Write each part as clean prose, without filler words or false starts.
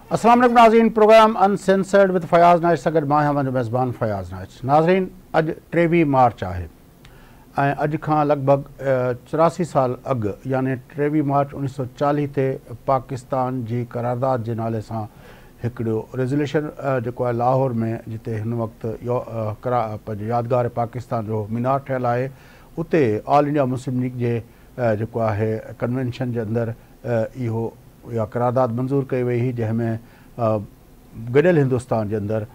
अस्सलाम वालेकुम नाज़रीन, प्रोग्राम अनसेंसर्ड विद फयाज़ नाइट सां गॾु मां आहियां मुंहिंजो मेज़बान फयाज़ नाइट। नाज़रीन, अॼु 23 मार्च आहे ऐं अॼु खां लॻभॻि 84 साल अॻु यानी 23 मार्च 1940 ते पाकिस्तान जी करारदाद जे नाले सां हिकिड़ो रेज़ोल्यूशन जेको आहे लाहौर में, जिते हिन वक़्तु पंहिंजो यादगार पाकिस्तान जो मीनार ठहियलु आहे, उते ऑल इंडिया मुस्लिम लीग जे जेको आहे कन्वेंशन जे अंदरि इहा करारदाद मंज़ूर कई वई हुई, जंहिंमें गॾियल हिंदुस्तान जे अंदरि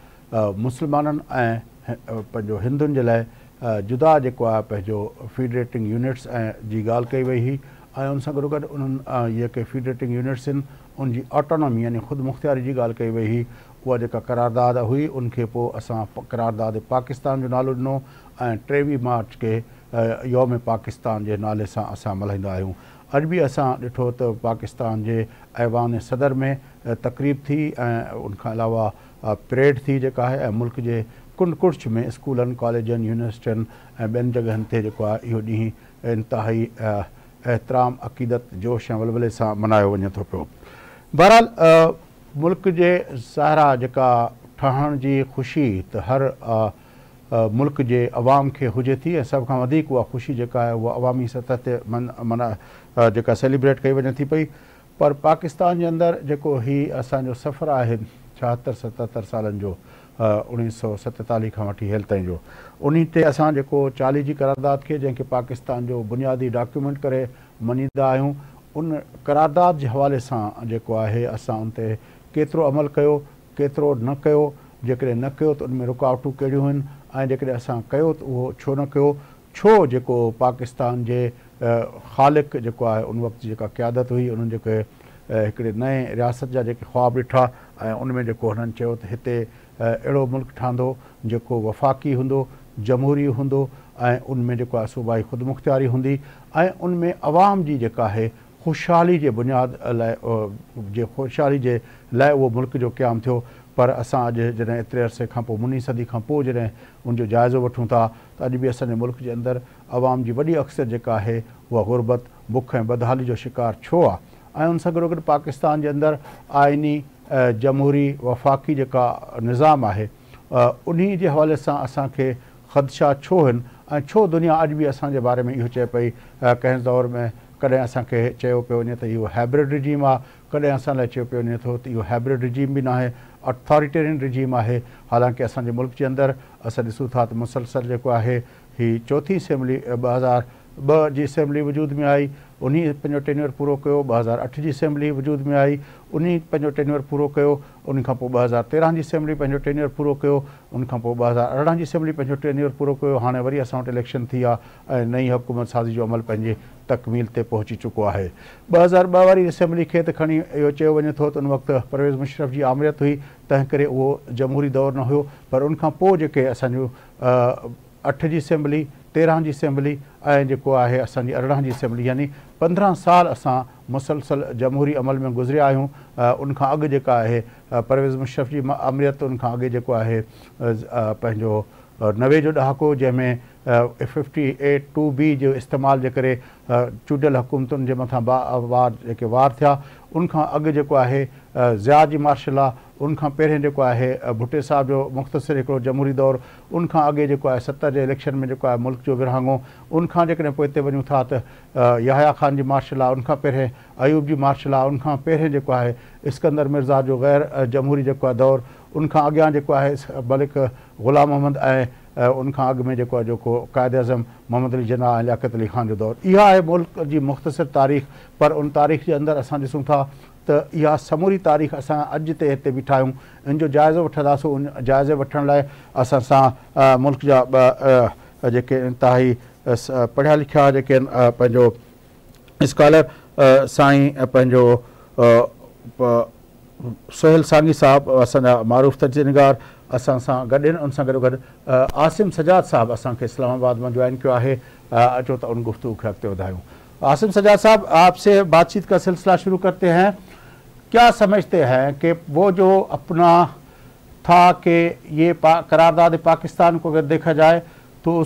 मुस्लमाननि ऐं पंहिंजो हिंदुनि जे लाइ जुदा जेको आहे पंहिंजो फीडरेटिंग यूनिट्स ऐं जी ॻाल्हि कई वई हुई ऐं उन सां गॾोगॾु उन्हनि जेके फीडरेटिंग यूनिट्स आहिनि उन जी ऑटोनॉमी यानी ख़ुदि मुख़्तियारी जी ॻाल्हि कई वई हुई। उहा जेका करारदाद हुई उनखे पोइ असां करारदाद पाकिस्तान जो नालो ॾिनो ऐं 23 मार्च खे यौम पाकिस्तान जे नाले सां असां मल्हाईंदा आहियूं। अॼु बि असां ॾिठो त पाकिस्तान जे ऐवान सदर में तक़रीब थी ऐं उनखां अलावा परेड थी जेका आहे, ऐं मुल्क जे कुंड कुर्छ में स्कूलनि, कॉलेजनि, यूनिवर्सिटियुनि ऐं ॿियनि जॻहियुनि ते जेको आहे इहो ॾींहुं इंतिहाई एहतराम, अक़ीदत, जोश ऐं वलवले सां मल्हायो वञे थो पियो। बहरहाल मुल्क जे ज़ाहिरा जेका ठहण जी ख़ुशी त हर मुल्क जे अवाम खे हुजे थी ऐं सभ खां वधीक उहा ख़ुशी जेका आहे उहा अवामी सतह ते जेका सेलिब्रेट कई वञे थी पई। पर पाकिस्तान जे अंदरि जेको ही असांजो सफ़र आहे 76-77 सालनि जो, 1947 खां वठी हेल ताईं जो, उन ते असां जेको 40 जी करारदाद खे, जंहिंखे पाकिस्तान जो बुनियादी डॉक्यूमेंट करे मञींदा आहियूं, उन करारदाद जे हवाले सां जेको आहे असां उन ते केतिरो अमल कयो, केतिरो न कयो, जेकॾहिं न कयो त उन में रुकावटूं कहिड़ियूं आहिनि ऐं जेकॾहिं असां कयो त उहो छो न कयो, छो जेको पाकिस्तान जे ख़ालिक़ जेको आहे उन वक़्तु जेका क़यादत हुई, उन्हनि जेके हिकिड़े नए रियासत जा जेके ख़्वाब ॾिठा ऐं उन में जेको हुननि चयो त हिते अहिड़ो मुल्क ठहंदो जेको वफ़ाक़ी हूंदो, जमहूरी हूंदो ऐं उन में जेको आहे सूबाई ख़ुदि मुख़्तियारी हूंदी ऐं उन में अवाम जी जेका आहे ख़ुशहाली जे बुनियाद लाइ ख़ुशहाली जे लाइ उहो मुल्क जो क़याम थियो। पर असां अॼु जॾहिं एतिरे अरसे खां पोइ, मुनी सदी खां पोइ जॾहिं उनजो जाइज़ो वठूं था, त अॼु बि असांजे मुल्क जे अंदरि अवाम जी वॾी अक्सर जेका आहे उहा गुरबत, बुख ऐं बदहाली जो शिकार छो आहे। ऐं उन सां गॾोगॾु पाकिस्तान जे अंदरि आइनी, जमहूरी, वफ़ाक़ी जेका निज़ाम आहे उन जे हवाले सां असांखे ख़दशा छो आहिनि ऐं छो दुनिया अॼु बि असांजे बारे में इहो चए पई। कंहिं दौर में कॾहिं असांखे चयो पियो वञे त इहो हाइब्रिड रिजीम आहे, कॾहिं असां लाइ चयो पियो वञे थो त इहो हाइब्रिड रिजीम बि न आहे, अथॉरिटेरियन रिजीम आहे। हालांकि असांजे मुल्क जे अंदरि असां ॾिसूं था त मुसलसल जेको आहे ही चौथी असेंबली 2002 जी असेंबली वजूद में आई, उन पंहिंजो टेन्योर पूरो कयो। 2008 जी असेंबली वजूद में आई, उन पंहिंजो टेन्योर पूरो कयो। उन खां पोइ 2013 जी असेंबली पंहिंजो टेन्योर पूरो कयो। उन खां पोइ 2018 जी असेंबली पंहिंजो टेन्योर पूरो कयो। हाणे वरी असां वटि इलेक्शन थी आहे ऐं नई हुकूमत साज़ी जो अमल पंहिंजे तकमील ते पहुची चुको आहे। 2002 वारी असेंबली खे त खणी इहो चयो वञे थो त उन वक़्तु परवेज़ मुशर्रफ जी आमरियत हुई, तंहिं करे उहो जमहूरी दौरु न हुयो। पर उनखां पोइ जेके असांजो 8 जी असेंबली, 13 जी असेंबली ऐं जेको आहे असांजी 18 जी असेंबली, यानी 15 साल असां मुसलसल जमहूरी अमल में गुज़रिया आहियूं। उनखां अॻु जेका आहे परवेज़ मुशर्रफ जी आमरियत, उनखां अॻु जेको आहे पंहिंजो 90 जो ॾहाको, जंहिंमें 58(2)B जो इस्तेमालु जे करे चूंडियल हुकूमतुनि जे मथां जेके वार थिया। उनखां अॻु जेको आहे ज़िया जी मार्शल लॉ, उनखां पहिरें जेको आहे भुट्टे साहिब जो मुख़्तसिर हिकिड़ो जमहूरी दौरु, उनखां अॻे जेको आहे 70 जे इलेक्शन में जेको आहे मुल्क जो विरहाङो, उनखां जेकॾहिं पोइ हिते वञूं था त याहया ख़ान जी मार्शल लॉ, उनखां पहिरें अयूब जी मार्शल लॉ, उनखां पहिरें जेको आहे इस्कंदर मिर्ज़ा जो गैर जमहूरी जेको आहे दौरु, उनखां अॻियां जेको आहे मलिक ग़ुलाम मोहम्मद ऐं उनखां अॻु में जेको आहे क़ाइद अज़म मोहम्मद अली जिन्ना ऐं लियाक़त अली ख़ान जो दौरु। इहा आहे मुल्क जी मुख़्तसिर तारीख़। पर उन तारीख़ जे अंदरि असां ॾिसूं था त इहा समूरी तारीख़ असां अॼु ते हिते बीठा आहियूं, इन जो जाइज़ो वठंदासीं। उन जाइज़े वठण लाइ असां सां मुल्क जा जेके इंतिहाई पढ़िया लिखिया जेके पंहिंजो स्कॉलर साईं पंहिंजो सोहेल सांगी साहब, असांजा मारूफ़ तजनिगार असां सां गॾु आहिनि। उन सां गॾोगॾु आसिम सजाद साहब असांखे इस्लामाबाद में ज्वाइन किया है। अचो तो उन गुफ्तगू के अॻिते वधायूं। आसिम सजाद साहब, आपसे बातचीत का सिलसिला शुरू करते हैं। क्या समझते हैं कि वो जो अपना था कि ये करारदाद पाकिस्तान को अगर देखा जाए तो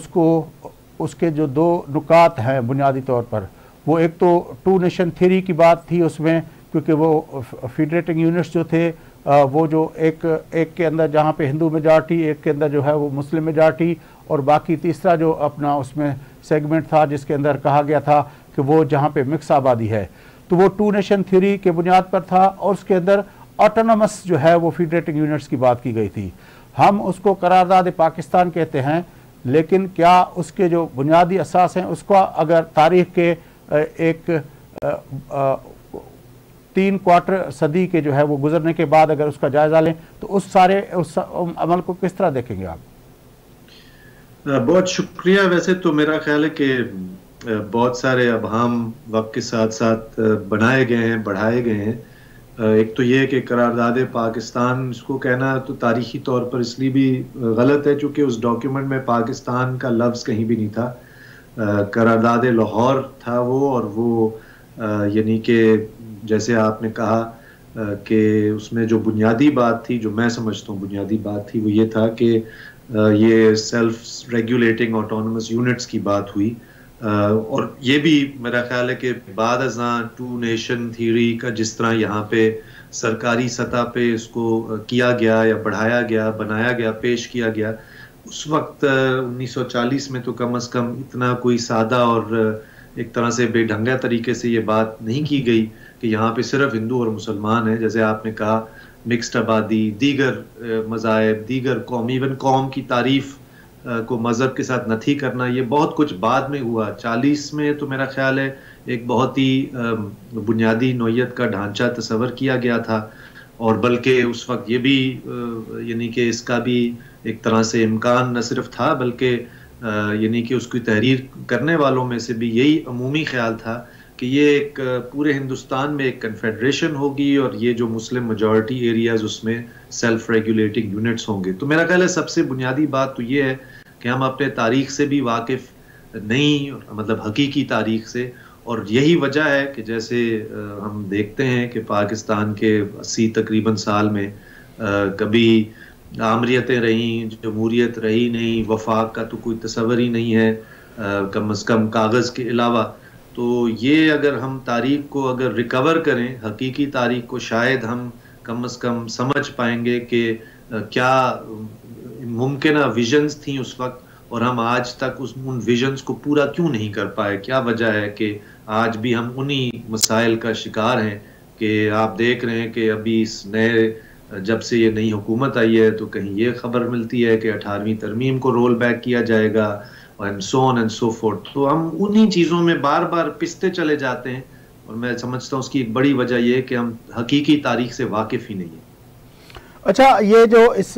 उसके जो दो नुकात हैं बुनियादी तौर पर, वो एक तो टू नेशन थ्योरी की बात थी उसमें क्योंकि वो फेडरेटिंग यूनिट्स जो थे वो जो एक के अंदर जहाँ पे हिंदू मेजॉरिटी, एक के अंदर जो है वो मुस्लिम मेजॉरिटी, और बाकी तीसरा जो अपना उसमें सेगमेंट था जिसके अंदर कहा गया था कि वो जहाँ पे मिक्स आबादी है, तो वो टू नेशन थ्योरी के बुनियाद पर था और उसके अंदर ऑटोनमस जो है वो फेडरेटिंग यूनिट्स की बात की गई थी। हम उसको करारदाद पाकिस्तान कहते हैं, लेकिन क्या उसके जो बुनियादी असास हैं उसका अगर तारीख के एक 3 क्वार्टर सदी के जो है वो गुजरने के बाद अगर उसका जायजा लें तो उस अमल को किस तरह देखेंगे आप? बहुत शुक्रिया। वैसे तो मेरा ख्याल है कि बहुत सारे अबहाम वक्त के साथ साथ बनाए गए हैं, बढ़ाए गए हैं। एक तो ये कि करारदाद पाकिस्तान, इसको कहना तो तारीखी तौर पर इसलिए भी गलत है क्योंकि उस डॉक्यूमेंट में पाकिस्तान का लफ्ज़ कहीं भी नहीं था। करारदाद लाहौर था वो, और वो यानी कि जैसे आपने कहा कि उसमें जो बुनियादी बात थी, जो मैं समझता हूँ बुनियादी बात थी, वो ये था कि ये सेल्फ रेगुलेटिंग ऑटोनमस यूनिट्स की बात हुई। और ये भी मेरा ख्याल है कि बाद अज़ां टू नेशन थ्योरी का जिस तरह यहाँ पे सरकारी सतह पे इसको किया गया या बढ़ाया गया, बनाया गया, पेश किया गया, उस वक्त 1940 में तो कम से कम इतना कोई सादा और एक तरह से बेढंगा तरीके से ये बात नहीं की गई कि यहाँ पे सिर्फ हिंदू और मुसलमान हैं। जैसे आपने कहा मिक्स्ड आबादी, दीगर मज़ाहब, दीगर कौम, इवन कौम की तारीफ को मज़हब के साथ नथी करना, ये बहुत कुछ बाद में हुआ। 40 में तो मेरा ख्याल है एक बहुत ही बुनियादी नौइयत का ढांचा तस्वर किया गया था, और बल्कि उस वक्त ये भी यानी कि इसका भी एक तरह से इम्कान न सिर्फ था बल्कि यानी कि उसकी तहरीर करने वालों में से भी यही अमूमी ख्याल था कि ये एक पूरे हिंदुस्तान में एक कन्फेडरेशन होगी और ये जो मुस्लिम मेजॉरिटी एरियाज उसमें सेल्फ रेगुलेटिंग यूनिट्स होंगे। तो मेरा ख्याल है सबसे बुनियादी बात तो ये है कि हम अपने तारीख से भी वाकिफ नहीं, मतलब हकीकी तारीख से, और यही वजह है कि जैसे हम देखते हैं कि पाकिस्तान के 80 तकरीबन साल में कभी आमरीतें रहीं, जमहूरियत रही नहीं, वफाक का तो कोई तस्वर ही नहीं है कम से कम कागज़ के अलावा। तो ये अगर हम तारीख को अगर रिकवर करें, हकीकी तारीख को, शायद हम कम से कम समझ पाएंगे कि क्या मुमकिन विजन्स थी उस वक्त और हम आज तक उन विजन्स को पूरा क्यों नहीं कर पाए। क्या वजह है कि आज भी हम उन्हीं मसाइल का शिकार हैं कि आप देख रहे हैं कि अभी इस नए, जब से ये नई हुकूमत आई है तो कहीं ये खबर मिलती है कि 18वीं तरमीम को रोल बैक किया जाएगा and so on and so fourth. तो हम उन्हीं चीज़ों में बार बार पिसते चले जाते हैं, और मैं समझता हूँ उसकी एक बड़ी वजह यह है कि हम हकीकी तारीख से वाकिफ़ ही नहीं है। अच्छा, ये जो इस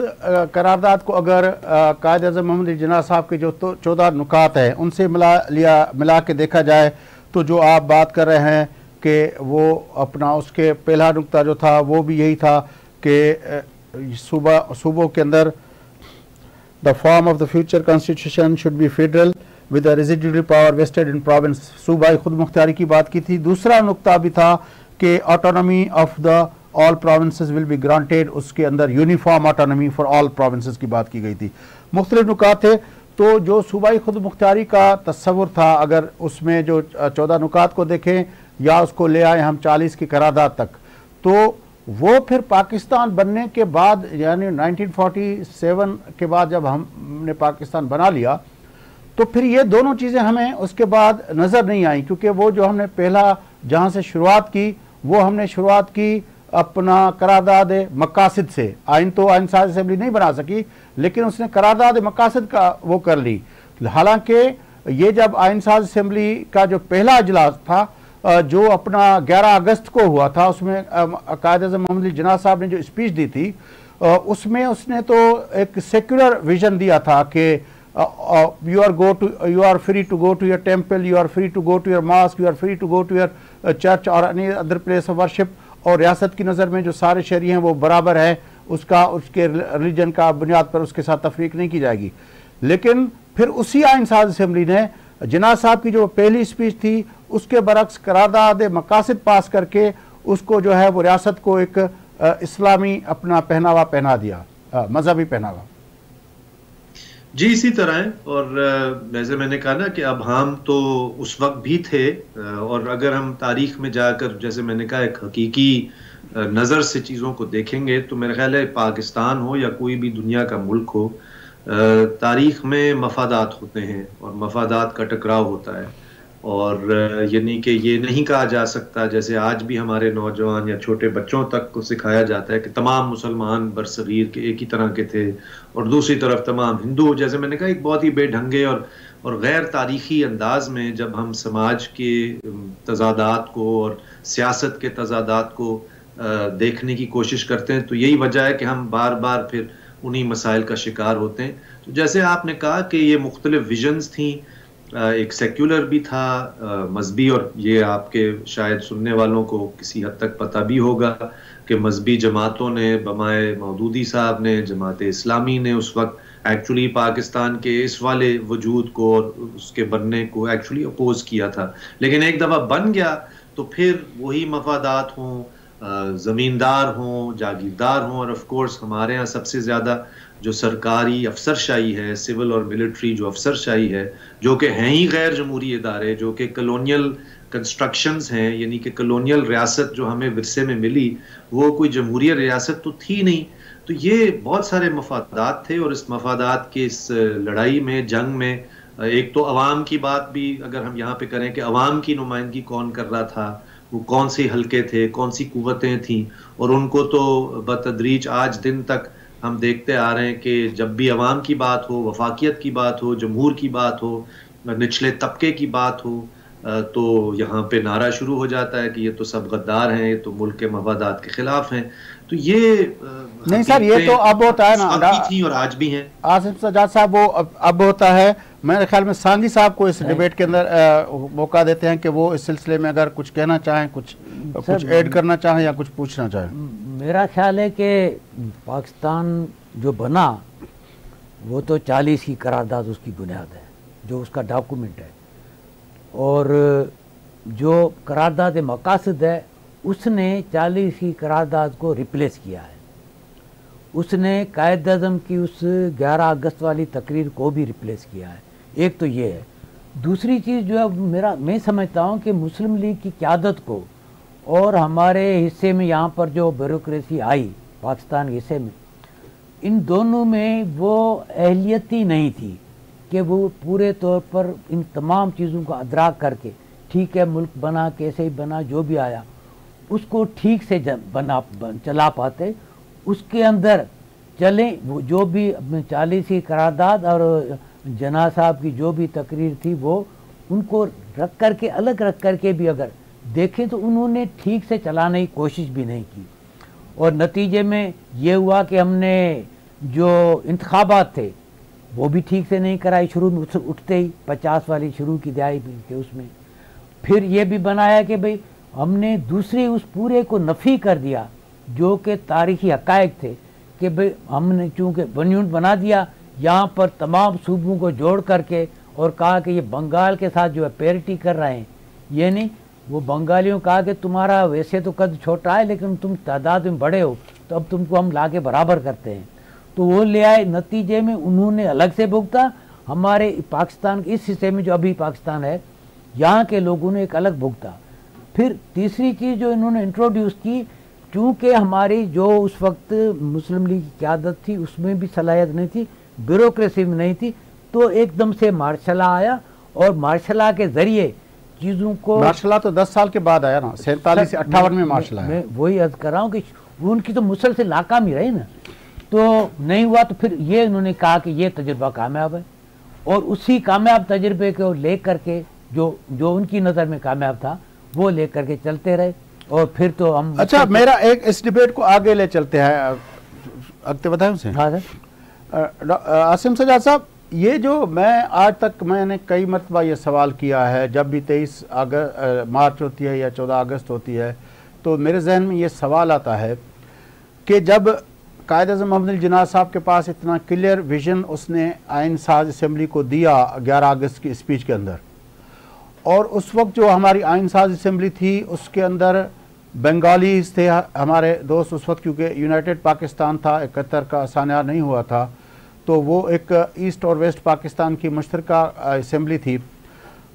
करारदाद को अगर कायद-ए-आज़म मोहम्मद अली जिन्ना साहब के जो 14 नुकात हैं उनसे मिला के देखा जाए तो जो आप बात कर रहे हैं कि वो अपना उसके पहला नुक्ता जो था वो भी यही था कि सूबों के अंदर the form of the future constitution should be federal with the residuary power vested in province, सूबाई खुद मुख्तारी की बात की थी। दूसरा नुक्ता भी था कि autonomy of the all provinces will be granted, उसके अंदर uniform autonomy for all provinces की बात की गई थी। मुख्तलिफ नुकात थे। तो जो सूबाई खुद मुख्तारी का तस्वुर था, अगर उसमें जो 14 नुकात को देखें या उसको ले आए हम 40 की करारदाद तक, तो वो फिर पाकिस्तान बनने के बाद यानी 1947 के बाद जब हमने पाकिस्तान बना लिया तो फिर ये दोनों चीज़ें हमें उसके बाद नज़र नहीं आई, क्योंकि वो जो हमने पहला जहाँ से शुरुआत की वो हमने शुरुआत की अपना करारदाद मकासद से। आइन तो आइन साज असेंबली नहीं बना सकी, लेकिन उसने करारदाद मकासद का वो कर ली। हालांकि ये जब आइन साज असेंबली का जो पहला इजलास था जो अपना 11 अगस्त को हुआ था, उसमें कायद-ए-आज़म मोहम्मद अली जिन्ना साहब ने जो स्पीच दी थी उसमें उसने तो एक सेक्युलर विजन दिया था कि you are free to go to your temple, you are free to go to your mosque, you are free to go to your church or any other place of worship, और रियासत की नज़र में जो सारे शहरी हैं वो बराबर है, उसके रिलीजन का बुनियाद पर उसके साथ तफरीक नहीं की जाएगी। लेकिन फिर उसी आइन साज असेंबली ने जिन्ना साहब की जो पहली स्पीच थी उसके बरक्स करारदाद मकासद पास करके उसको जो है वो रियासत को एक इस्लामी अपना पहनावा पहना दिया, मजहबी पहनावा। जी इसी तरह है। और जैसे मैंने कहा ना कि अभाम तो उस वक्त भी थे, और अगर हम तारीख में जाकर, जैसे मैंने कहा, एक हकीकी नज़र से चीज़ों को देखेंगे, तो मेरा ख्याल है पाकिस्तान हो या कोई भी दुनिया का मुल्क हो, तारीख में मफादात होते हैं और मफादात का टकराव होता है। और यानी कि ये नहीं कहा जा सकता, जैसे आज भी हमारे नौजवान या छोटे बच्चों तक को सिखाया जाता है कि तमाम मुसलमान बरसगीर के एक ही तरह के थे, और दूसरी तरफ तमाम हिंदू, जैसे मैंने कहा, एक बहुत ही बेढंगे और गैर तारीखी अंदाज में जब हम समाज के तजादात को और सियासत के तजादात को देखने की कोशिश करते हैं, तो यही वजह है कि हम बार बार फिर उन्हीं मसाइल का शिकार होते हैं। तो जैसे आपने कहा कि ये मुख्तलिफ विजन्स थी, एक सेक्युलर भी था, मजहबी, और ये आपके शायद सुनने वालों को किसी हद तक पता भी होगा कि मजहबी जमातों ने, बमाए मौदूदी साहब ने, जमात इस्लामी ने उस वक्त एक्चुअली पाकिस्तान के इस वाले वजूद को और उसके बनने को एक्चुअली अपोज किया था। लेकिन एक दफ़ा बन गया तो फिर वही मफादात हों, ज़मींदार हों, जागीरदार हों, और ऑफ कोर्स हमारे यहाँ सबसे ज़्यादा जो सरकारी अफसरशाही है, सिविल और मिलिट्री जो अफसरशाही है, जो कि हैं ही गैर जमहूरी इदारे, जो कि कलोनियल कंस्ट्रक्शंस हैं, यानी कि कलोनियल रियासत जो हमें विरसे में मिली, वो कोई जमहूरी रियासत तो थी नहीं। तो ये बहुत सारे मफादात थे, और इस मफादात के इस लड़ाई में, जंग में, एक तो अवाम की बात भी अगर हम यहाँ पे करें कि अवाम की नुमाइंदगी कौन कर रहा था, वो कौन से हल्के थे, कौन सी कुव्वतें थीं, और उनको तो बतदरीज आज दिन तक हम देखते आ रहे हैं कि जब भी अवाम की बात हो, वफाकियत की बात हो, जमहूर की बात हो, निचले तबके की बात हो, तो यहाँ पे नारा शुरू हो जाता है कि ये तो सब गद्दार हैं, ये तो मुल्क के मफादात के खिलाफ हैं। तो ये नहीं सर, ये तो अब होता है ना, थी और आज भी हैं। आसिम सज्जाद साहब, वो अब होता है। मेरे ख्याल में सांगी साहब को इस डिबेट के अंदर मौका देते हैं कि वो इस सिलसिले में अगर कुछ कहना चाहें, कुछ ऐड करना चाहें या कुछ पूछना चाहें। मेरा ख्याल है कि पाकिस्तान जो बना वो तो 40 की करारदाद उसकी बुनियाद है, जो उसका डॉक्यूमेंट है, और जो करारदाद मकासद है उसने 40 की करारदाद को रिप्लेस किया है। उसने कायद आज़म की उस 11 अगस्त वाली तकरीर को भी रिप्लेस किया है। एक तो ये है। दूसरी चीज़ जो है, मैं समझता हूँ कि मुस्लिम लीग की क़यादत को और हमारे हिस्से में यहाँ पर जो ब्यूरोक्रेसी आई पाकिस्तान के हिस्से में, इन दोनों में वो अहलियत ही नहीं थी कि वो पूरे तौर पर इन तमाम चीज़ों को अदराक करके, ठीक है मुल्क बना कैसे ही बना, जो भी आया उसको ठीक से चला पाते, उसके अंदर चले। वो जो भी 40 की करारदाद और जना साहब की जो भी तकरीर थी, वो उनको रख करके, अलग रख करके भी अगर देखें तो उन्होंने ठीक से चलाने की कोशिश भी नहीं की, और नतीजे में ये हुआ कि हमने जो इंतखाबात थे वो भी ठीक से नहीं कराई, शुरू में उठते ही 50 वाली शुरू की दिहाई के उसमें। फिर ये भी बनाया कि भाई हमने दूसरी उस पूरे को नफ़ी कर दिया जो कि तारीखी हक़ाइक़ थे, कि भाई हमने चूँकि यूनिट बना दिया यहाँ पर तमाम सूबों को जोड़ करके, और कहा कि ये बंगाल के साथ जो है पेरिटी कर रहे हैं। ये नहीं, वो बंगालियों कहा कि तुम्हारा वैसे तो कद छोटा है लेकिन तुम तादाद में बड़े हो, तो अब तुमको हम ला के बराबर करते हैं। तो वो ले आए, नतीजे में उन्होंने अलग से भुगता, हमारे पाकिस्तान के इस हिस्से में जो अभी पाकिस्तान है यहाँ के लोगों ने एक अलग भुगता। फिर तीसरी चीज़ जो इन्होंने इंट्रोड्यूस की, चूँकि हमारी जो उस वक्त मुस्लिम लीग की क़यादत थी उसमें भी सलाहियत नहीं थी, ब्यूरोक्रेसी में नहीं थी, तो एकदम से मार्शल आया, और मार्शल के ज़रिए चीज़ों को, मार्शल तो 10 साल के बाद आया ना, 47 से 58 में मार्शल आया। मैं वही अर्ज कर रहा हूँ कि वो उनकी तो मुसलसल नाकामी रही ना, तो नहीं हुआ। तो फिर ये उन्होंने कहा कि ये तजुर्बा कामयाब है, और उसी कामयाब तजुर्बे को ले करके जो उनकी नज़र में कामयाब था वो ले करके चलते रहे, और फिर तो हम। अच्छा, मेरा एक इस डिबेट को आगे ले चलते हैं, अगते बताएं उसे। हाँ सर। आसिम सज्जाद साहब, ये जो मैं आज तक मैंने कई मरतबा ये सवाल किया है, जब भी 23 मार्च होती है या 14 अगस्त होती है, तो मेरे जहन में ये सवाल आता है कि जब कायद आज़म मोहम्मद जिन्ना साहब के पास इतना क्लियर विजन उसने आइन साज असम्बली को दिया 11 अगस्त की स्पीच के अंदर, और उस वक्त जो हमारी आइन साज असम्बली थी उसके अंदर बंगालीज थे हमारे दोस्त उस वक्त, क्योंकि यूनाइटेड पाकिस्तान था, 71 का सानिया नहीं हुआ था, तो वो एक ईस्ट और वेस्ट पाकिस्तान की मुश्तरका असम्बली थी।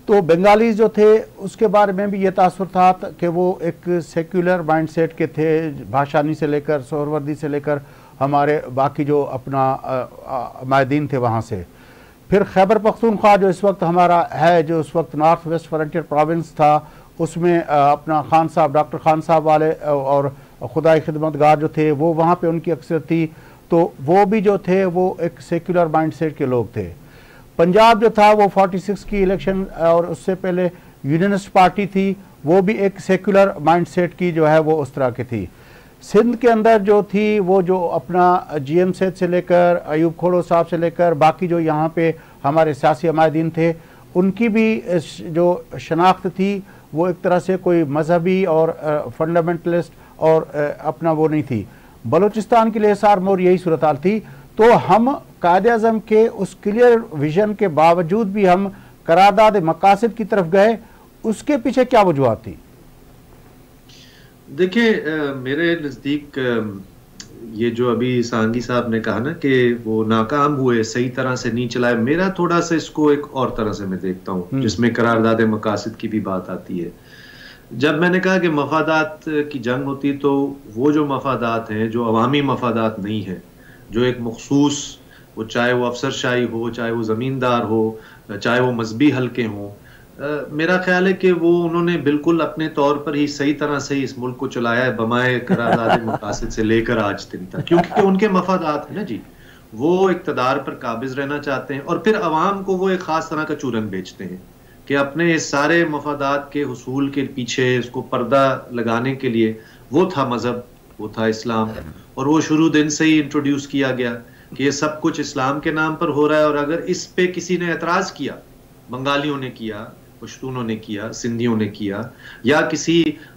तो बंगालीज जो थे उसके बारे में भी ये तासुर था कि वो एक सेक्युलर माइंडसेट के थे, भाषानी से लेकर सोहरवर्दी से लेकर हमारे बाकी जो अपना मायदीन थे वहाँ से। फिर खैबर पख्तूनख्वा जो इस वक्त हमारा है, जो उस वक्त नॉर्थ वेस्ट फ्रंटियर प्रोविंस था, उसमें अपना खान साहब, डॉक्टर खान साहब वाले और खुदाई खिदमतगार जो थे वो वहाँ पे उनकी अक्सरियत थी। तो वो भी जो थे वो एक सेक्युलर माइंडसेट के लोग थे। पंजाब जो था वो 46 की इलेक्शन और उससे पहले यूनियनिस्ट पार्टी थी, वो भी एक सेक्युलर माइंडसेट की जो है वो उस तरह की थी। सिंध के अंदर जो थी वो जो अपना GM सैद से लेकर अयूब खोड़ो साहब से लेकर बाकी जो यहाँ पे हमारे सियासी अमायदीन थे, उनकी भी जो शनाख्त थी वो एक तरह से कोई मजहबी और फंडामेंटलिस्ट और अपना वो नहीं थी। बलूचिस्तान के लिए सार मोर यही सूरत हाल थी। तो हम कायद-ए-आज़म के उस क्लियर विजन के बावजूद भी हम करारदाद मकासद की तरफ गए, उसके पीछे क्या वजूहत थी? देखिए, मेरे नज़दीक ये जो अभी सांगी साहब ने कहा ना कि वो नाकाम हुए, सही तरह से नहीं चलाए, मेरा थोड़ा सा इसको एक और तरह से मैं देखता हूँ जिसमें करारदाद मकासद की भी बात आती है। जब मैंने कहा कि मफादात की जंग होती तो वो जो मफादात हैं जो अवामी मफादात नहीं है, जो एक मखसूस, वो चाहे वो अफसरशाही हो, चाहे वो ज़मींदार हो, चाहे वो मजहबी हल्के हों, मेरा ख्याल है कि वो उन्होंने बिल्कुल अपने तौर पर ही सही तरह से इस मुल्क को चलाया है बमाए करारदाद मकासद से लेकर आज दिन तक, क्योंकि उनके मफादात है ना जी, वो इक़्तिदार पर काबिज रहना चाहते हैं और फिर अवाम को वो एक ख़ास तरह का चूरन बेचते हैं कि अपने इस सारे मफादात के हुसूल के पीछे इसको पर्दा लगाने के लिए वो था मज़हब, वो था इस्लाम, और वो शुरू दिन से ही इंट्रोड्यूस किया गया कि ये सब कुछ इस्लाम के नाम पर हो रहा है। और अगर इस पे किसी ने एतराज़ किया, बंगालियों ने किया, पश्तूनों ने किया, सिंधियों ने किया, या किसी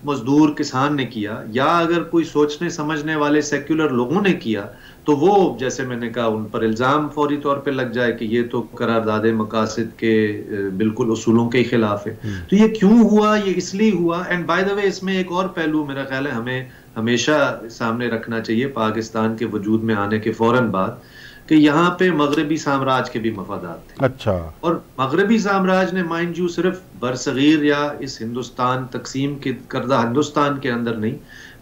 मजदूर किसान ने किया, या अगर कोई सोचने समझने वाले सेक्युलर लोगों ने किया, तो वो जैसे मैंने कहा उन पर इल्ज़ाम फौरी तौर पे लग जाए कि ये तो करारदाद मकासद के बिल्कुल उसूलों के खिलाफ है। तो ये क्यों हुआ? ये इसलिए हुआ। एंड बाय द वे इसमें एक और पहलू मेरा ख्याल है हमें हमेशा सामने रखना चाहिए पाकिस्तान के वजूद में आने के फौरन बाद, कि यहाँ पे मगरबी साम्राज्य के भी मफादात थे। अच्छा। और मगरबी साम्राज्य ने माइंड यू सिर्फ बरसगीर या इस हिंदुस्तान तकसीम के करदा हिंदुस्तान के अंदर नहीं,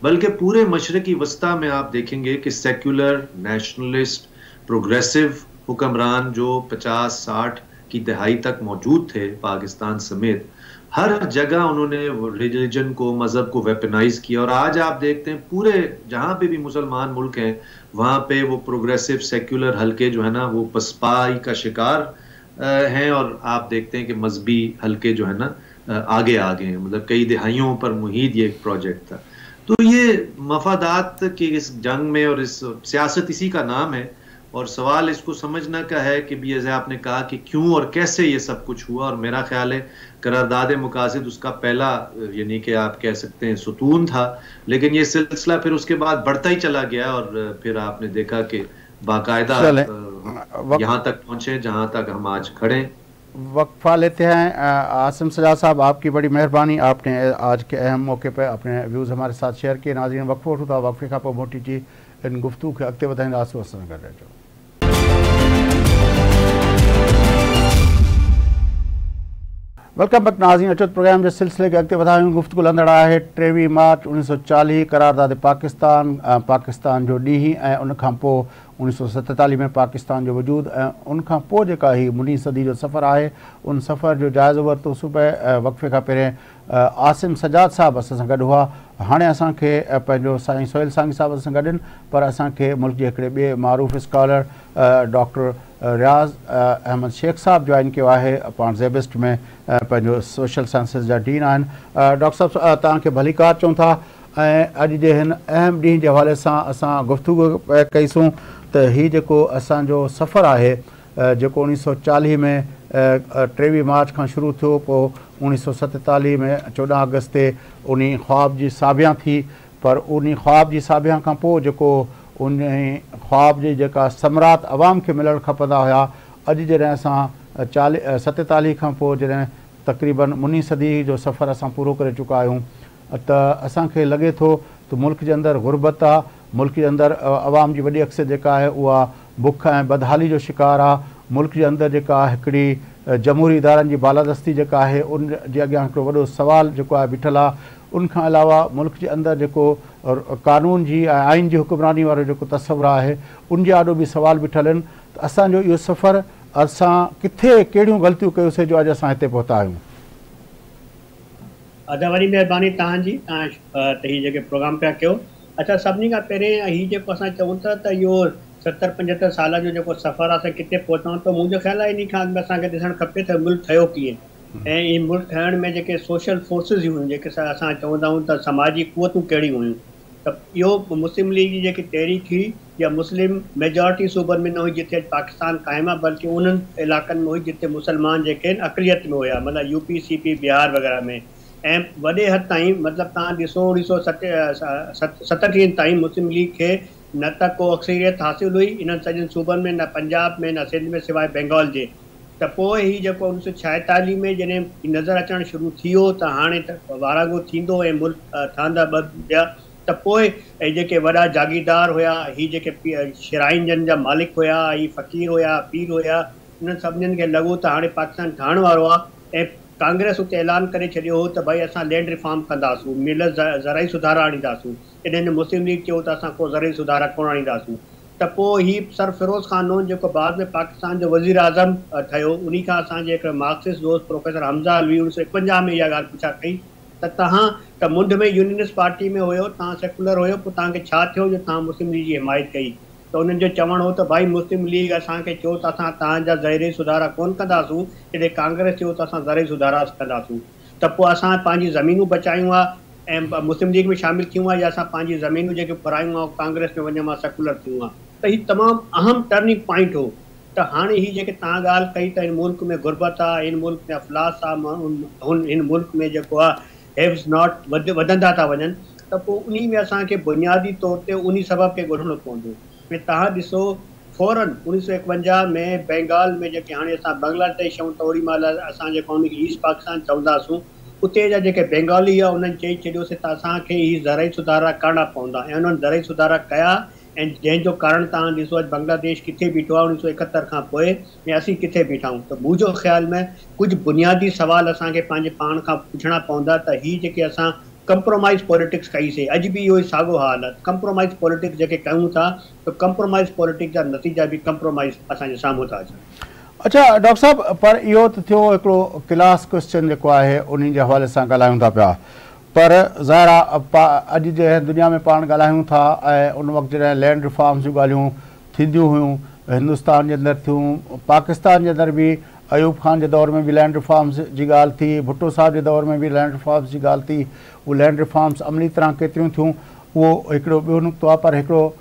बल्कि पूरे मशरकी वस्ता में आप देखेंगे कि सेक्युलर, नेशनलिस्ट, प्रोग्रेसिव हुक्मरान जो 50-60 की दहाई तक मौजूद थे पाकिस्तान समेत, हर जगह उन्होंने रिलीजन को, मजहब को वेपनाइज किया। और आज आप देखते हैं पूरे जहां पे भी मुसलमान मुल्क हैं वहां पे वो प्रोग्रेसिव सेक्युलर हल्के जो है ना वो पसपाई का शिकार हैं, और आप देखते हैं कि मजहबी हल्के जो है ना आगे आ गए हैं। मतलब कई दिहाइयों पर मुहित ये एक प्रोजेक्ट था। तो ये मफादात की इस जंग में, और इस सियासत इसी का नाम है, और सवाल इसको समझना का है कि भी जैसे आपने कहा कि क्यों और कैसे ये सब कुछ हुआ। और मेरा ख्याल है करारदाद मकासद उसका पहला, यानी कि आप कह सकते हैं सुतून था, लेकिन ये सिलसिला फिर उसके बाद बढ़ता ही चला गया, और फिर आपने देखा कि बाकायदा यहाँ तक पहुंचे जहाँ तक हम आज खड़े। वक्फा लेते हैं। आसिम सजाद साहब, आपकी बड़ी मेहरबानी, आपने आज के अहम मौके पर अपने व्यूज़ हमारे साथ शेयर किए। नाज़रीन, वक्फो उठा वक्फे का मोटी जी इन गुफ्तगू के अॻिते वधाईंदासीं, वसन कर रहिजो। वेलकम बैक नाज़रीन, अचो प्रोग्राम के सिलसिले के अॻिते वधायूं। गुफ्तगू हलंदड़ आहे 23 मार्च 1940 करारदाद पाकिस्तान जो ॾींहुं ऐं उन खां पोइ 1947 में पाकिस्तान जो वजूद ऐं उन खां पोइ जेका ही मुनी सदी जो सफ़र आहे, उन सफ़र जो जाइज़ो वरितो सुबह वक़्फ़े खां पहिरें आसिम सजाद साहब असां सां गॾु हुआ। हाणे असांखे पंहिंजो साईं सोहेल सांगी साहब असां सां गॾु आहिनि, पर असांखे मुल्क जे हिकिड़े ॿिए मारूफ़ स्कॉलर डॉक्टर रियाज़ अहमद शेख साहब जॉइन कयो आहे। पाण ज़ेबिस्ट में पंहिंजो सोशल साइंसिस जा डीन आहिनि। डॉक्टर साहब, तव्हांखे भलीकार चऊं था, ऐं अॼु जे हिन अहम ॾींहं जे हवाले सां असां गुफ़्तगू कईसूं त हीउ जेको असांजो सफ़र आहे जेको 1940 में 23 मार्च खां शुरू थियो, पोइ 1947 में 14 अगस्त ते उन ख़्वाब जी साबियां थी, पर उन ख़्वाब जी साबियां खां पोइ जेको उन ख़्वाब जी जेका समरात अवाम खे मिलणु खपंदा हुआ, अॼु जॾहिं असां 47 खां पोइ जॾहिं तक़रीबन मुनी सदी जो सफ़र असां पूरो करे चुका आहियूं, त असांखे लॻे थो त मुल्क जे अंदरि गुरबत आहे, मुल्क जे अंदरि अवाम जी वॾी अक्सर जेका आहे उहा बुख ऐं बदहाली जो शिकार आहे। मुल्क जे अंदरि जेका हिकिड़ी जमहूरी इदारनि जी बालादस्ती जेका आहे उन जे अॻियां हिकिड़ो वॾो सुवाल जेको आहे बीठल आहे। उन खां अलावा मुल्क जे अंदरि जेको कानून जी ऐं आइन जी हुक्मरानी वारो जेको तस्वुरु आहे उन जे आॾो बि सुवाल बीठल आहिनि त असांजो इहो सफ़र असां किथे कहिड़ियूं ग़लतियूं कयोसीं जो अॼु असां हिते पहुता आहियूं। अदा वॾी महिरबानी तव्हांजी, तव्हां त हीउ जेके प्रोग्राम पिया कयो। अच्छा, सभिनी खां पहिरियों हीउ जेको असां चऊं था त इहो 70-75 साल जो जेको सफ़र आहे असां किथे पहुचूं त मुंहिंजो ख़्यालु आहे इन खां असांखे ॾिसणु खपे त मुल्क ठहियो कीअं ऐं इन मुल्क ठहण में जेके सोशल फोर्सिस हुयूं जेके असां चवंदा आहियूं त समाजी क़ुवतूं कहिड़ियूं हुयूं। त इहो मुस्लिम लीग जी जेकी तहरीक हुई या मुस्लिम मेजॉरिटी सूबनि में न हुई जिते पाकिस्तान क़ाइमु आहे, बल्कि उन्हनि इलाइक़नि में हुई जिते मुस्लमान जेके आहिनि अक़लियत में हुया, मतिलबु यूपी सीपी बिहार वग़ैरह में। ऐं वॾे हद ताईं मतिलबु तव्हां ॾिसो 1937 ताईं मुस्लिम लीग खे न त को अक्सरियत हासिलु हुई इन्हनि सॼनि सूबनि में, न पंजाब में न सिंध में सवाइ बंगाल जे। त पोइ हीउ जेको 1946 में जॾहिं नज़र अचणु शुरू थी वियो त हाणे त वारागो थींदो ऐं मुल्क ठहंदा ॿिया, त पोइ जेके वॾा जागीरदार हुया, हीअ जेके शराइन जन जा मालिक हुया, हीअ फ़क़ीर हुया, पीर हुया, इन्हनि सभिनीनि खे लॻो त हाणे पाकिस्तान ठहण वारो आहे। ऐं कांग्रेस उते ऐलान करे छॾियो हो त भई असां लैंड रिफॉर्म कंदासूं, मिलत ज़राई सुधारा आणींदासूं। जॾहिं मुस्लिम लीग चयो त असां को ज़राई सुधारा कोन आणींदासूं। त पोइ हीउ सर फिरोज़ ख़ानून जेको बाद में पाकिस्तान जो वज़ीर आज़म ठहियो, उन खां असांजे हिकिड़े मार्क्सिस्ट दोस्त प्रोफेसर हमज़ा अलवी 1951 में इहा ॻाल्हि पुछा कई त तव्हां त मुंड में यूनियनिस्ट पार्टी में हुयो, तव्हां सेकुलर हुयो, पोइ तव्हांखे छा थियो जो तव्हां मुस्लिम लीग जी हिमायत कई? त उन्हनि जो चवणु हो त भाई मुस्लिम लीग असांखे चयो त असां तव्हांजा ज़राई सुधारा कोन कंदासूं, जॾहिं कांग्रेस चयो त असां ज़राई सुधारा कंदासूं। त पोइ असां पंहिंजी ज़मीनूं बचायूं आहे ऐं मुस्लिम लीग में शामिलु थियूं आहे, या असां पंहिंजी ज़मीनूं जेके फुरायूं आहे कांग्रेस में वञूं आहे सेकुलर थियूं आहे। त हीउ तमामु अहम टर्निंग पॉइंट हो। त हाणे हीअ जेके तव्हां ॻाल्हि कई त हिन मुल्क में गुरबत आहे, हिन मुल्क में अफ़लास आहे, हिन मुल्क में जेको आहे हेव्स नॉट वधंदा था वञनि, त पोइ उन में असांखे बुनियादी तौर ते उन सबब खे ॻोल्हणो पवंदो। ऐं तव्हां ॾिसो फौरन 1951 में बंगाल में जेके हाणे असां बांग्लादेश ऐं त ओड़ी महिल असां जेको उनखे ईस्ट पाकिस्तान चवंदासूं, उते जा जेके बंगाली आहे उन्हनि चई छॾियोसीं त असांखे हीअ ज़राई सुधारा करणा पवंदा। ऐं उन्हनि ज़राई सुधारा कया ऐं जंहिंजो कारण तव्हां ॾिसो अॼु बांग्लादेश किथे बीठो आहे 1971 खां पोइ, ऐं असीं किथे बीठा आहियूं। त मुंहिंजो ख़्याल में कुझु बुनियादी सवाल असांखे पंहिंजे पाण खां पुछणा पवंदा त हीअ जेके असां कंप्रोमाइज़ पॉलिटिक्स कईसीं, अॼु बि इहो ई साॻियो हाल आहे। कंप्रोमाइज़ पॉलिटिक्स जेके कयूं था त कंप्रोमाइज़ पॉलिटिक्स जा नतीजा बि कंप्रोमाइज़ असांजे साम्हूं था अचनि। अच्छा डॉक्टर साहब, पर इहो त थियो हिकिड़ो क्लास क्वेश्चन जेको आहे उन जे हवाले सां ॻाल्हायूं था पिया, पर ज़ाहिर आहे अॼु जे दुनिया में पाण ॻाल्हायूं था ऐं उन वक़्तु जॾहिं लैंड रिफॉर्म्स जूं ॻाल्हियूं थींदियूं हुयूं हिंदुस्तान जे अंदरि थियूं, पाकिस्तान जे अंदरि बि अयूब ख़ान जे दौर में बि लैंड रिफॉर्म्स जी ॻाल्हि थी, भुट्टो साहिब जे दौर में बि लैंड रिफॉर्म्स जी ॻाल्हि थी। उहे लैंड रिफॉर्म्स अमली तरह केतिरियूं थियूं उहो हिकिड़ो ॿियो नुक़्तो आहे, पर हिकिड़ो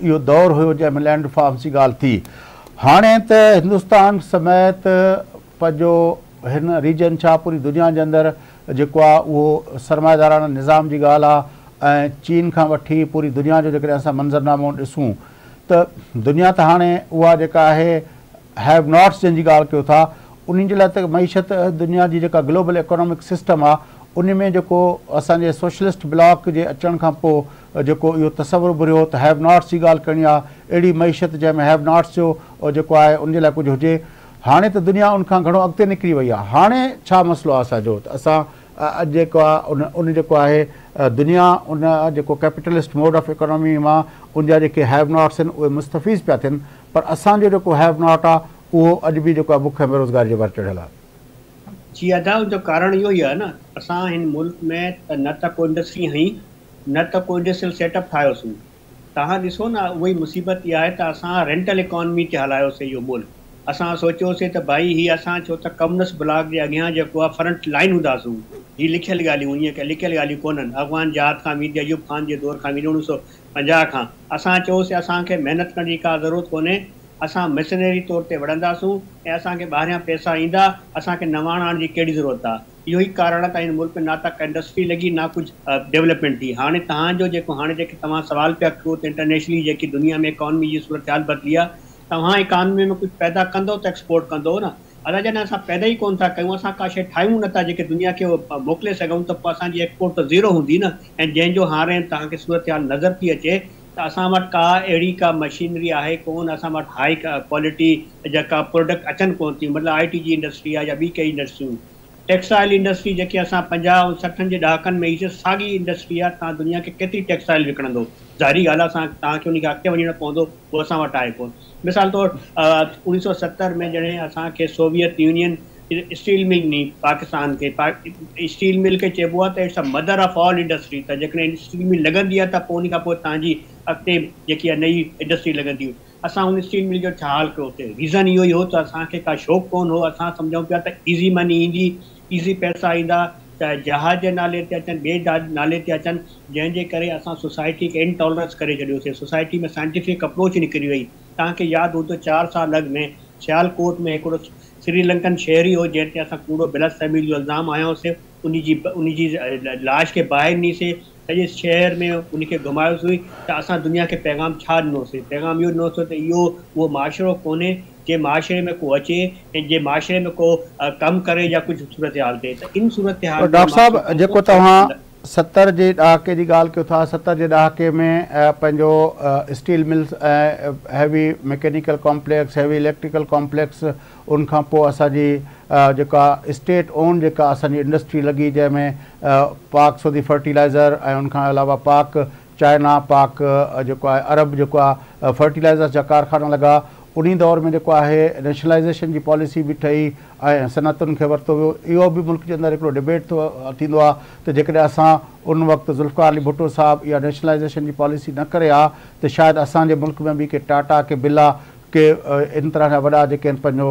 इहो दौरु हुयो जंहिंमें लैंड रिफॉर्म्स जी ॻाल्हि थी। हाणे त हिंदुस्तान समेत पंहिंजो हिन रीजन छा पूरी दुनिया जे अंदरि जेको आहे उहो सरमाएदाराना निज़ाम जी ॻाल्हि आहे ऐं चीन खां वठी पूरी दुनिया जो जेकॾहिं असां मंज़रनामो ॾिसूं त दुनिया त हाणे उहा जेका आहे हैव नॉट्स जंहिंजी ॻाल्हि कयो था उन जे लाइ त मईशत दुनिया जी जेका ग्लोबल इकोनॉमिक सिस्टम आहे उन में जेको असांजे सोशलिस्ट ब्लॉक जे अचण खां पोइ जेको इहो तसवुरु बुरियो त हैव नॉट्स जी ॻाल्हि करणी आहे, अहिड़ी मईशत जंहिंमें हैव नॉट्स जो जेको आहे उन जे लाइ कुझु हुजे। हाणे त दुनिया उनखां घणो अॻिते निकिरी वई आहे। हाणे छा मसइलो आहे असांजो त असां अॼु जेको आहे उन जेको आहे दुनिया उन जेको कैपिटलिस्ट मोड ऑफ इकोनॉमी मां उनजा जेके हैव नॉट्स आहिनि उहे मुस्तफ़ीज़ पिया थियनि, पर असांजो जेको हैव नॉट आहे उहो अॼु बि जेको आहे बुख ऐं बेरोज़गारी जे भर चढ़ियल आहे। जी अदा, उनजो कारण इहो ई आहे न, असां हिन मुल्क में त न त को इंडस्ट्री हुई न त को इंडस्ट्रियल सेटअप ठाहियोसीं। तव्हां ॾिसो न उहा ई मुसीबत इहा आहे त असां रेंटल इकॉनमी ते हलायोसीं इहो मुल्क। असां सोचियोसीं त भाई हीअ असां छो त कम्युनिस्ट ब्लॉक जे अॻियां जेको आहे फ्रंट लाइन हूंदासूं, हीअ लिखियल ॻाल्हियूं ईअं की लिखियल ॻाल्हियूं कोन्हनि। अफ़गान जहाद खां मीर अयूब ख़ान जे दौर खां 1950 खां असां चयोसीं असांखे महिनत करण जी का ज़रूरत कोन्हे, असां मिशनरी तौर ते वड़ंदासूं ऐं असांखे ॿाहिरियां पैसा ईंदा, असांखे नवाण आणण जी कहिड़ी ज़रूरत आहे। इहो ई कारण आहे त हिन मुल्क में न त इंडस्ट्री लॻी न कुझु डेवलपमेंट थी। हाणे तव्हांजो जेको हाणे जेके तव्हां सवाल पिया कयो त इंटरनेशनली जेकी दुनिया में इकॉनमी जी सूरत हाल बदिली आहे, तव्हां इकॉनमी में कुझु पैदा कंदो त एक्सपोर्ट कंदो न। अदा जॾहिं असां पैदा ई कोन था कयूं, असां का शइ ठाहियूं नथा जेके दुनिया खे मोकिले सघूं, त पोइ असांजी एक्सपोर्ट त ज़ीरो हूंदी न। ऐं जंहिंजो हाणे तव्हांखे सूरत हाल नज़र थी अचे त असां वटि का अहिड़ी का मशीनरी आहे कोन, असां वटि हाई क्वालिटी जेका प्रोडक्ट अचनि कोन थियूं, मतिलबु IT जी इंडस्ट्री आहे या ॿी कई इंडस्ट्रियूं। टेक्सटाइल इंडस्ट्री जेके असां 50 ऐं 60 जे ॾहाकनि में हीअ साॻी इंडस्ट्री आहे, तव्हां दुनिया खे केतिरी टेक्सटाइल विकिणंदो, ज़ाहिरी ॻाल्हि आहे असां तव्हांखे उनखे अॻिते वञणो पवंदो, उहो असां वटि आहे कोन। मिसाल तौरु 1970 में जॾहिं असांखे सोवियत यूनियन स्टील मिल ॾिनी पाकिस्तान खे, स्टील मिल खे चइबो आहे त it's a mother of all industry, त जेकॾहिं स्टील मिल लॻंदी आहे त पोइ उन खां पोइ तव्हांजी अॻिते जेकी आहे नई इंडस्ट्री लॻंदी। असां हुन स्टील मिल जो छा हाल कयो हुते? रीज़न इहो ई हो त असांखे का शौक़ु कोन हो, असां सम्झूं पिया त ईज़ी मनी ईंदी, ईज़ी पैसा ईंदा, त जहाज जे नाले ते अचनि, ॿिए नाले ते अचनि, जंहिंजे करे असां सोसाइटी खे इनटॉलरेंस करे छॾियोसीं। सोसाइटी में साइंटिफिक अप्रोच निकिरी वई। तव्हांखे यादि हूंदो 4 साल अॻु में सियालकोट में हिकिड़ो श्रीलंकन शहरी हो जंहिं ते असां कूड़ो बिलासतमी जो इल्ज़ाम आयोसीं, उनजी लाश खे ॿाहिरि ॾिनीसीं, सॼे शहर में उनखे घुमायोसीं हुई, त असां दुनिया खे पैगाम छा ॾिनोसीं? पैगाम इहो ॾिनोसीं त इहो उहो माशरो कोन्हे जे माशरे में को अचे ऐं जे माशरे में को कमु करे या कुझु सूरत हाल थिए। त इन सूरत हाल डॉक्टर साहब जेको तव्हां 70 जे ॾहाके जी ॻाल्हि कयो था, 70 जे ॾहाके में पंहिंजो स्टील मिल्स ऐं heavy mechanical complex, heavy electrical complex, उनखां पोइ असांजी जेका स्टेट ओन जेका असांजी इंडस्ट्री लॻी, जंहिंमें पाक सऊदी फर्टिलाइज़र ऐं उनखां अलावा पाक चाइना, पाक जेको आहे अरब जेको आहे फर्टिलाइज़र जा कारखाना लॻा। उन दौर में जेको आहे नेशनलाइज़ेशन जी पॉलिसी बि ठही ऐं सनअतुनि खे वरितो वियो। इहो बि मुल्क जे अंदरि हिकिड़ो डिबेट थींदो आहे त जेकॾहिं असां उन वक़्तु ज़ुल्फ़िकार अली भुट्टो साहिबु इहा नेशनलाइज़ेशन जी पॉलिसी न करे हा त शायदि असांजे मुल्क में बि के टाटा, के बिरला, के इन तरह जा वॾा जेके आहिनि पंहिंजो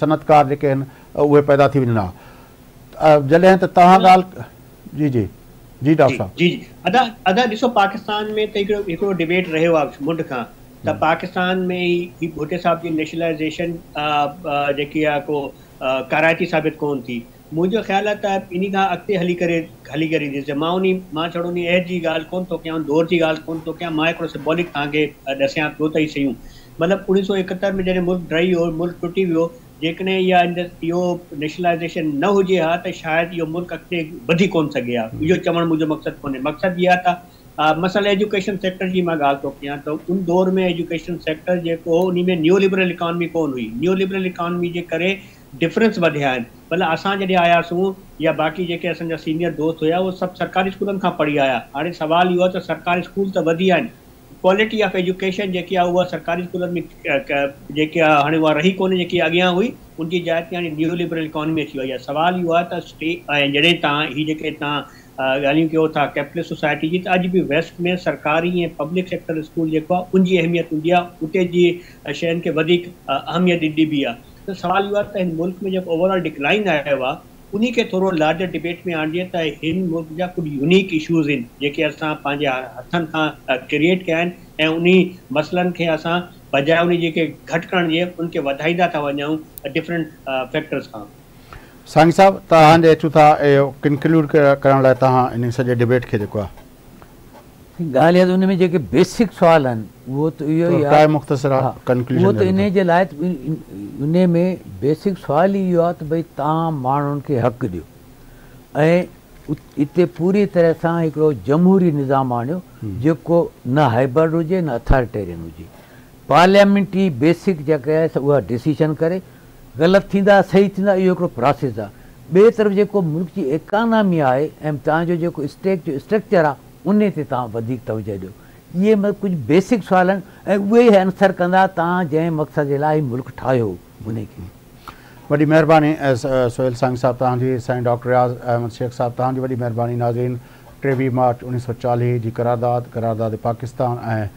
सनअतकार जेके आहिनि उहे पैदा थी वञनि हा। जॾहिं त तव्हां ॻाल्हि जी जी जी डॉक्टर साहब जी अदा ॾिसो, पाकिस्तान में त हिकिड़ो डिबेट रहियो आहे मुंड खां, त पाकिस्तान में ही भुट्टे साहब जी नेशनलाइज़ेशन जेकी आहे को काराइती साबित कोन थी। मुंहिंजो ख़्यालु आहे त इन खां अॻिते हली करे ॾिसजे। मां छड़ो उन एज जी ॻाल्हि कोन थो कयां, दौर जी ॻाल्हि कोन थो कयां, मां हिकिड़ो सिंबॉलिक तव्हांखे ॾसियां पियो त ई शयूं। मतिलबु 1971 में जॾहिं मुल्क ड्राई हो, मुल्क टुटी वियो, जेकॾहिं इहो नेशनलाइज़ेशन न हुजे हा त शायदि इहो मुल्क अॻिते वधी कोन सघे हा। इहो चवणु मुंहिंजो मक़सदु कोन्हे। मक़सदु इहा आहे त मसइला एजुकेशन सेक्टर जी मां ॻाल्हि थो कयां, त उन दौर में एजुकेशन सेक्टर जेको हो उन में न्यू लिबरल इकॉनमी कोन हुई। न्यू लिबरल इकॉनमी जे करे डिफरेंस वधिया आहिनि। मतिलबु असां जॾहिं आयासीं या बाक़ी जेके असांजा सीनियर दोस्त हुया उहे सभु सरकारी स्कूलनि खां पढ़ी आया। हाणे सुवालु इहो आहे त सरकारी स्कूल त वधी आहिनि, क्वालिटी ऑफ एजुकेशन जेकी आहे उहा सरकारी स्कूलनि में जेके आहे हाणे उहा रही कोन्हे जेकी अॻियां हुई, उनजी जाइ ते हाणे न्यू लिबरल इकॉनमी अची वई आहे। सुवालु इहो आहे त ऐं जॾहिं तव्हां हीअ जेके तव्हां ॻाल्हियूं कयो था कैपिटलिस्ट सोसाइटी जी, त अॼु बि वेस्ट में सरकारी ऐं पब्लिक सेक्टर स्कूल जेको आहे उनजी अहमियत हूंदी आहे, उते जी शयुनि खे वधीक अहमियत ॾिबी बि आहे। त सुवालु इहो आहे त हिन मुल्क में जेको ओवरऑल डिक्लाइन आयो आहे उन खे थोरो लार्जर डिबेट में आणिजे त हिन मुल्क जा कुझु यूनिक इशूज़ आहिनि जेके असां पंहिंजे हथनि खां क्रिएट कया आहिनि, ऐं उन मसइलनि खे असां बजाए उन जेके घटि करण जे उनखे वधाईंदा था वञूं डिफरेंट फैक्टर्स खां। साईं साहब तव्हां अचूं था कंक्लूड करण लाइ तव्हां इन सॼे डिबेट खे जेको आहे ॻाल्हि आहे, उन में जेके बेसिक सुवाल आहिनि उहो त इहो ई आहे, उहो त इन जे लाइ उन में बेसिक सुवाल ई इहो आहे त भई तव्हां माण्हुनि खे हक़ु ॾियो ऐं हिते पूरी तरह सां हिकिड़ो जमहूरी निज़ाम आणियो जेको न हाइब्रिड हुजे न अथॉरिटेरियन हुजे। पार्लियामेंट्री बेसिक जेका आहे उहा डिसीजन करे, ग़लति थींदा सही थींदा इहो हिकिड़ो प्रोसेस आहे। ॿिए तरफ़ जेको मुल्क जी इकानमी आहे ऐं तव्हांजो जेको स्टेट जो स्ट्रक्चर आहे उन ते तव्हां वधीक तवजो ॾियो। इहे कुझु बेसिक सुवाल आहिनि ऐं उहे ई आंसर कंदा तव्हां जंहिं मक़सद जे लाइ मुल्क ठाहियो उन खे। वॾी महिरबानी सोहेल सांग साहब तव्हांजी, साईं डॉक्टर रियाज़ अहमद शेख साहब तव्हांजी वॾी महिरबानी। नाज़रीन, 23 मार्च 1940 जी करारदाद पाकिस्तान ऐं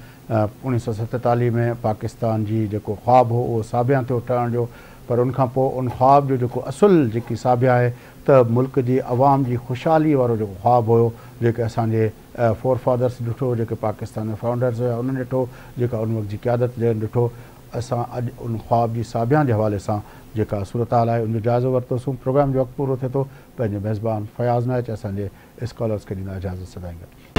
1947 में पाकिस्तान जी जेको ख़्वाबु हो उहो साबिया थियो ठहण जो, पर उनखां पोइ उन ख़्वाब जो जेको असुलु जेकी साबिया आहे त मुल्क जी अवाम जी ख़ुशहाली वारो जेको ख़्वाबु हुयो, जेके असांजे फोर फादर्स ॾिठो, जेके पाकिस्तान में फाउंडर्स हुया उन्हनि ॾिठो, जेका उन वक़्त जी क़यादत जंहिं ॾिठो, असां अॼु उन ख़्वाब जी साबिया जे हवाले सां जेका सूरत हाल आहे उनजो जाइज़ो वरितोसीं। प्रोग्राम जो वक़्तु पूरो थिए थो। पंहिंजे मेज़बान फयाज़ नाइच असांजे स्कॉलर्स खे ॾींदा इजाज़त। सदाईं गॾु।